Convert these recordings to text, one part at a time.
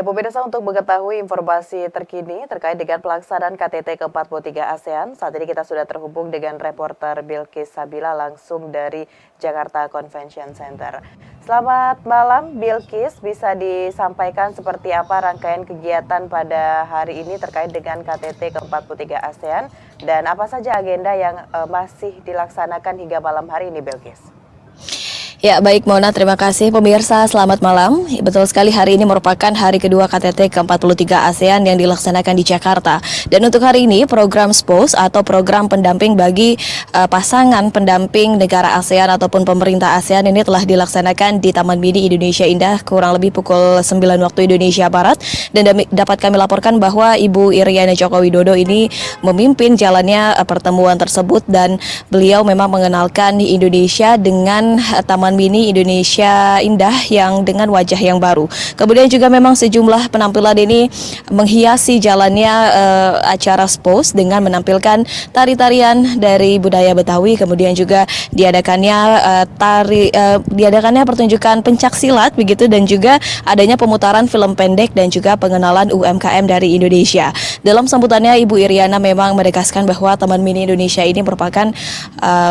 Pemirsa, untuk mengetahui informasi terkini terkait dengan pelaksanaan KTT ke-43 ASEAN, saat ini kita sudah terhubung dengan reporter Bilkis Sabila langsung dari Jakarta Convention Center. Selamat malam Bilkis, bisa disampaikan seperti apa rangkaian kegiatan pada hari ini terkait dengan KTT ke-43 ASEAN dan apa saja agenda yang masih dilaksanakan hingga malam hari ini, Bilkis? Ya, baik Mona, terima kasih. Pemirsa, selamat malam. Betul sekali, hari ini merupakan hari kedua KTT ke-43 ASEAN yang dilaksanakan di Jakarta. Dan untuk hari ini, program SPOS atau program pendamping bagi pasangan pendamping negara ASEAN ataupun pemerintah ASEAN ini telah dilaksanakan di Taman Mini Indonesia Indah kurang lebih pukul 9 waktu Indonesia Barat. Dan dapat kami laporkan bahwa Ibu Iriana Joko Widodo ini memimpin jalannya pertemuan tersebut dan beliau memang mengenalkan Indonesia dengan Taman Mini Indonesia Indah yang dengan wajah yang baru. Kemudian juga memang sejumlah penampilan ini menghiasi jalannya acara SPOS dengan menampilkan tari-tarian dari budaya Betawi. Kemudian juga diadakannya pertunjukan pencak silat begitu, dan juga adanya pemutaran film pendek dan juga pengenalan UMKM dari Indonesia. Dalam sambutannya, Ibu Iriana memang menegaskan bahwa Taman Mini Indonesia ini merupakan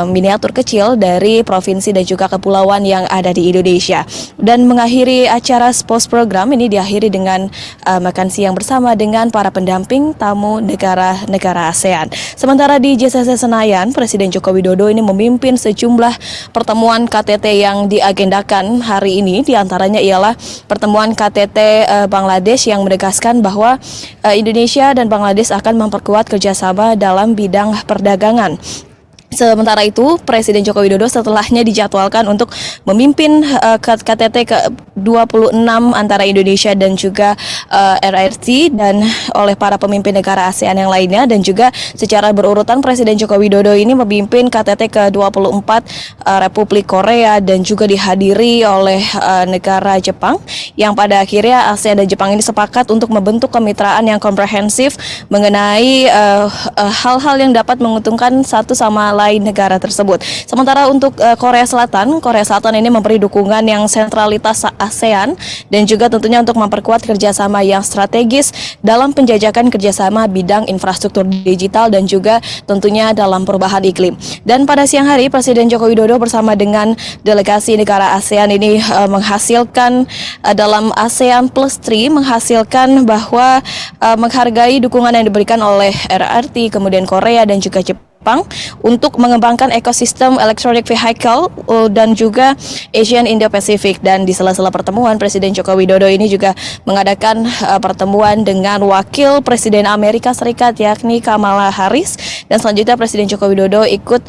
miniatur kecil dari provinsi dan juga kepulauan yang ada di Indonesia. Dan mengakhiri acara SPOS program ini diakhiri dengan makan siang bersama dengan para pendamping tamu negara-negara ASEAN. Sementara di JCC Senayan, Presiden Joko Widodo ini memimpin sejumlah pertemuan KTT yang diagendakan hari ini. Di antaranya ialah pertemuan KTT Bangladesh yang menegaskan bahwa Indonesia dan Bangladesh akan memperkuat kerjasama dalam bidang perdagangan. Sementara itu, Presiden Joko Widodo setelahnya dijadwalkan untuk memimpin KTT ke-26 antara Indonesia dan juga RRC dan oleh para pemimpin negara ASEAN yang lainnya, dan juga secara berurutan Presiden Joko Widodo ini memimpin KTT ke-24 Republik Korea dan juga dihadiri oleh negara Jepang, yang pada akhirnya ASEAN dan Jepang ini sepakat untuk membentuk kemitraan yang komprehensif mengenai hal-hal yang dapat menguntungkan satu sama lain negara tersebut. Sementara untuk Korea Selatan ini memberi dukungan yang sentralitas ASEAN dan juga tentunya untuk memperkuat kerjasama yang strategis dalam penjajakan kerjasama bidang infrastruktur digital dan juga tentunya dalam perubahan iklim. Dan pada siang hari, Presiden Joko Widodo bersama dengan delegasi negara ASEAN ini menghasilkan dalam ASEAN Plus 3 menghasilkan bahwa menghargai dukungan yang diberikan oleh RRT, kemudian Korea dan juga Jepang untuk mengembangkan ekosistem electronic vehicle dan juga Asian Indo-Pacific. Dan di sela-sela pertemuan, Presiden Joko Widodo ini juga mengadakan pertemuan dengan Wakil Presiden Amerika Serikat yakni Kamala Harris, dan selanjutnya Presiden Joko Widodo ikut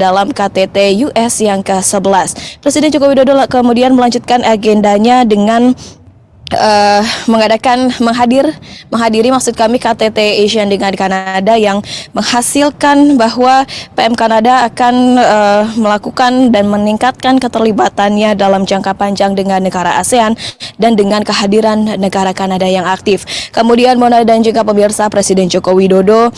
dalam KTT US yang ke-11. Presiden Joko Widodo kemudian melanjutkan agendanya dengan menghadiri maksud kami KTT ASEAN dengan Kanada yang menghasilkan bahwa PM Kanada akan melakukan dan meningkatkan keterlibatannya dalam jangka panjang dengan negara ASEAN dan dengan kehadiran negara Kanada yang aktif. Kemudian Mona dan juga pemirsa, Presiden Joko Widodo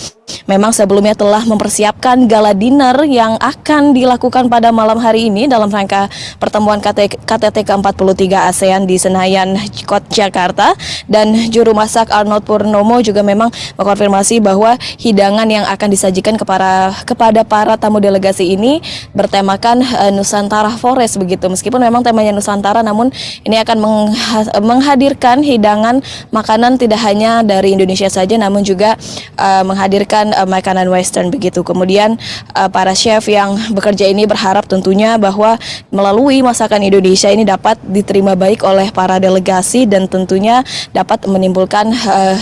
memang sebelumnya telah mempersiapkan gala dinner yang akan dilakukan pada malam hari ini dalam rangka pertemuan KTT ke-43 ASEAN di Senayan Jakarta, dan juru masak Arnold Purnomo juga memang mengkonfirmasi bahwa hidangan yang akan disajikan kepada para tamu delegasi ini bertemakan Nusantara Forest begitu. Meskipun memang temanya Nusantara, namun ini akan menghadirkan hidangan makanan tidak hanya dari Indonesia saja, namun juga menghadirkan makanan western begitu. Kemudian para chef yang bekerja ini berharap tentunya bahwa melalui masakan Indonesia ini dapat diterima baik oleh para delegasi dan tentunya dapat menimbulkan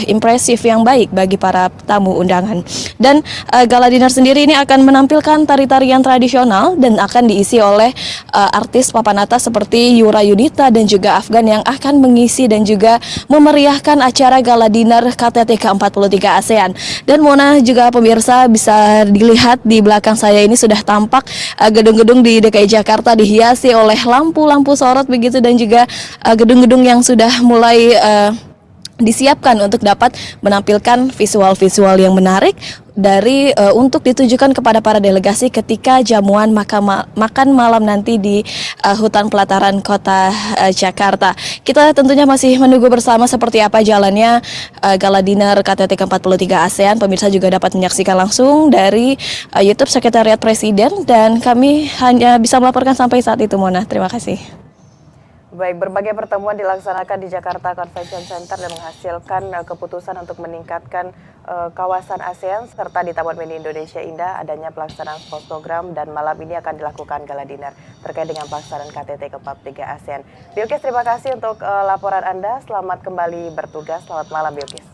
impresif yang baik bagi para tamu undangan. Dan gala dinner sendiri ini akan menampilkan tari-tarian tradisional dan akan diisi oleh artis papan atas seperti Yura Yunita dan juga Afgan yang akan mengisi dan juga memeriahkan acara gala dinner KTT ke-43 ASEAN. Dan Mona juga pemirsa, bisa dilihat di belakang saya ini sudah tampak gedung-gedung di DKI Jakarta dihiasi oleh lampu-lampu sorot begitu, dan juga gedung-gedung yang sudah mulai disiapkan untuk dapat menampilkan visual-visual yang menarik untuk ditujukan kepada para delegasi ketika jamuan makan malam nanti di hutan pelataran kota Jakarta. Kita tentunya masih menunggu bersama seperti apa jalannya gala dinner KTT ke-43 ASEAN. Pemirsa juga dapat menyaksikan langsung dari YouTube Sekretariat Presiden dan kami hanya bisa melaporkan sampai saat itu, Mona. Terima kasih. Baik, berbagai pertemuan dilaksanakan di Jakarta Convention Center dan menghasilkan keputusan untuk meningkatkan kawasan ASEAN serta di Taman Mini Indonesia Indah adanya pelaksanaan sports program dan malam ini akan dilakukan gala dinner terkait dengan pelaksanaan KTT ke-43 ASEAN. Bilkis, terima kasih untuk laporan Anda. Selamat kembali bertugas. Selamat malam, Bilkis.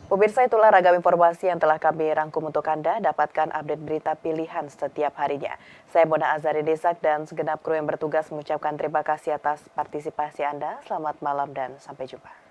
Pemirsa, itulah ragam informasi yang telah kami rangkum untuk Anda. Dapatkan update berita pilihan setiap harinya. Saya Mona Azari Desak dan segenap kru yang bertugas mengucapkan terima kasih atas partisipasi Anda. Selamat malam dan sampai jumpa.